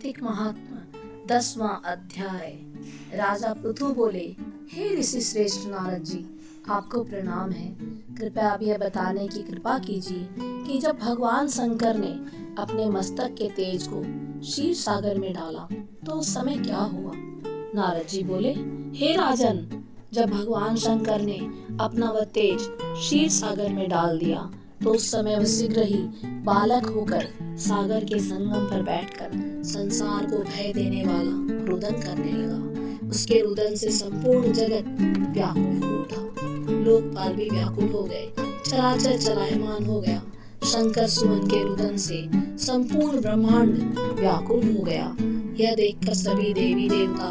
कार्तिक महात्मा 10वां अध्याय। राजा पृथु बोले, हे ऋषि श्रेष्ठ नारद जी, आपको प्रणाम है। कृपया आप यह बताने की कृपा कीजिए कि जब भगवान शंकर ने अपने मस्तक के तेज को क्षीर सागर में डाला तो उस समय क्या हुआ। नारद जी बोले, हे राजन, जब भगवान शंकर ने अपना वह तेज क्षीर सागर में डाल दिया तो उस समय वह शीघ्र ही बालक होकर सागर के संगम पर बैठकर संसार को भय देने वाला रुदन करने लगा। उसके रुदन से संपूर्ण जगत व्याकुल हो उठा, लोकपाल भी व्याकुल हो गए, चराचर चलायमान हो गया। शंकर सुमन के रुदन से संपूर्ण ब्रह्मांड व्याकुल हो गया। यह देखकर सभी देवी देवता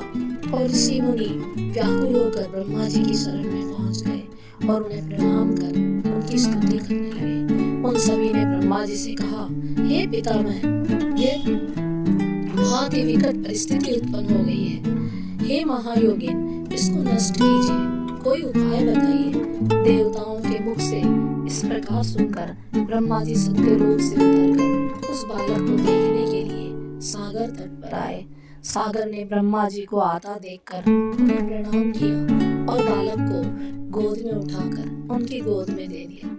और ऋषि मुनि व्याकुल होकर ब्रह्मा जी की शरण में पहुंच गए और उन्हें प्रणाम कर उनकी स्तुति करने लगे। उन सभी ने ब्रह्मा जी से कहा, हे पितामह, ये बहुत ही विकट परिस्थिति उत्पन्न हो गई है। हे महायोगिन, इसको नष्ट कीजिए, कोई उपाय बताइए। देवताओं के मुख से इस प्रकार सुनकर ब्रह्मा जी सत्य रूप से उतरकर उस बालक को देखने के लिए सागर तट पर आए। सागर ने ब्रह्मा जी को आता देखकर उन्हें प्रणाम किया और बालक को गोद में उठाकर उनकी गोद में दे दिया।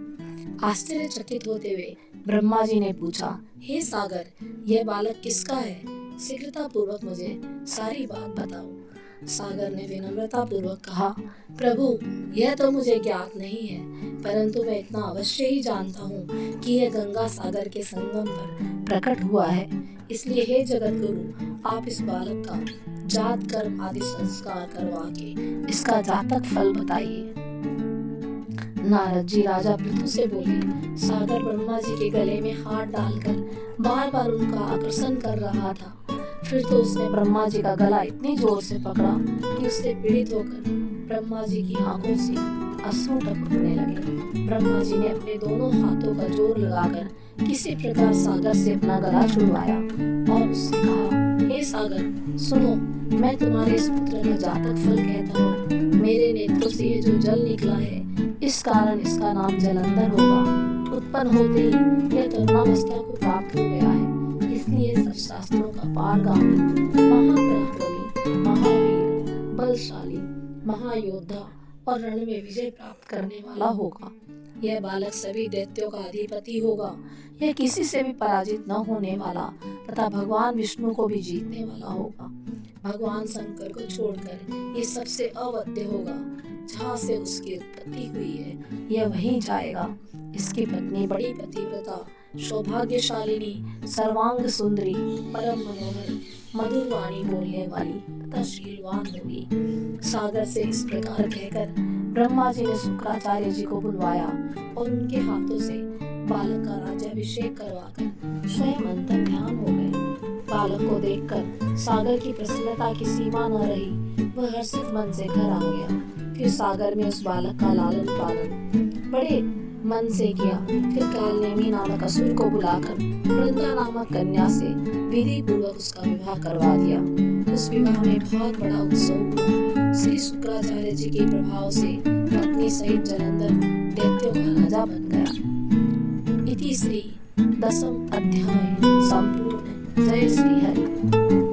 आश्चर्यचकित होते हुए ब्रह्मा जी ने पूछा, हे सागर, यह बालक किसका है? शीघ्रता पूर्वक मुझे सारी बात बताओ। सागर ने विनम्रता पूर्वक कहा, प्रभु, यह तो मुझे ज्ञात नहीं है, परंतु मैं इतना अवश्य ही जानता हूँ कि यह गंगा सागर के संगम पर प्रकट हुआ है। इसलिए हे जगत गुरु, आप इस बालक का जात कर्म आदि संस्कार करवा के इसका जातक फल बताइए। नारद जी राजा पृथु से बोले, सागर ब्रह्मा जी के गले में हाथ डालकर बार बार उनका आकर्षण कर रहा था। फिर तो उसने ब्रह्मा जी का गला इतनी जोर से पकड़ा कि उससे पीड़ित होकर ब्रह्मा जी की आंखों से अश्रु टपकने लगे। ब्रह्मा जी ने अपने दोनों हाथों का जोर लगाकर किसी प्रकार सागर से अपना गला छुड़वाया और उससे कहा, हे सागर, सुनो, मैं तुम्हारे इस पुत्र का जातक फल कहता हूँ। मेरे नेत्रों से ये जो जल निकला है, इस कारण इसका नाम जलंधर होगा। उत्पन्न होते ही यह तरुणावस्था को प्राप्त हो गया है, इसलिए सब शास्त्रों का पारगामी, महापराक्रमी, महावीर, बलशाली, महायोद्धा और रण में विजय प्राप्त करने वाला होगा। यह बालक सभी दैत्यों का अधिपति होगा। यह किसी से भी पराजित न होने वाला तथा भगवान विष्णु को भी जीतने वाला होगा। भगवान शंकर को छोड़कर ये सबसे अवध्य होगा। जहाँ से उसकी उत्पत्ति हुई है, यह वहीं जाएगा। इसकी पत्नी बड़ी पतिव्रता, सौभाग्यशालिनी, सर्वांग सुंदरी, परम मनोहर, मधुर वाणी बोलने वाली तथा शीलवान होगी। सागर से इस प्रकार कहकर ब्रह्मा जी ने शुक्राचार्य जी को बुलवाया और उनके हाथों से बालक का राज्याभिषेक करवाकर स्वयं अंतर ध्यान हो गए। बालक को देखकर सागर की प्रसन्नता की सीमा न रही। वह हर्षित मन से घर आ गया। फिर सागर में उस बालक का लालन पालन बड़े मन से किया। फिर कालनेमी नामक असुर को बुलाकर वृंदा नामक कन्या से विधि पूर्वक उसका विवाह करवा दिया। उस विवाह में बहुत बड़ा उत्सव हुआ। श्री शुक्राचार्य जी के प्रभाव से पत्नी सहित जलंधर दैत्यों का राजा बन गया। इति श्री 10वां अध्याय संपूर्ण। जय श्री हरि।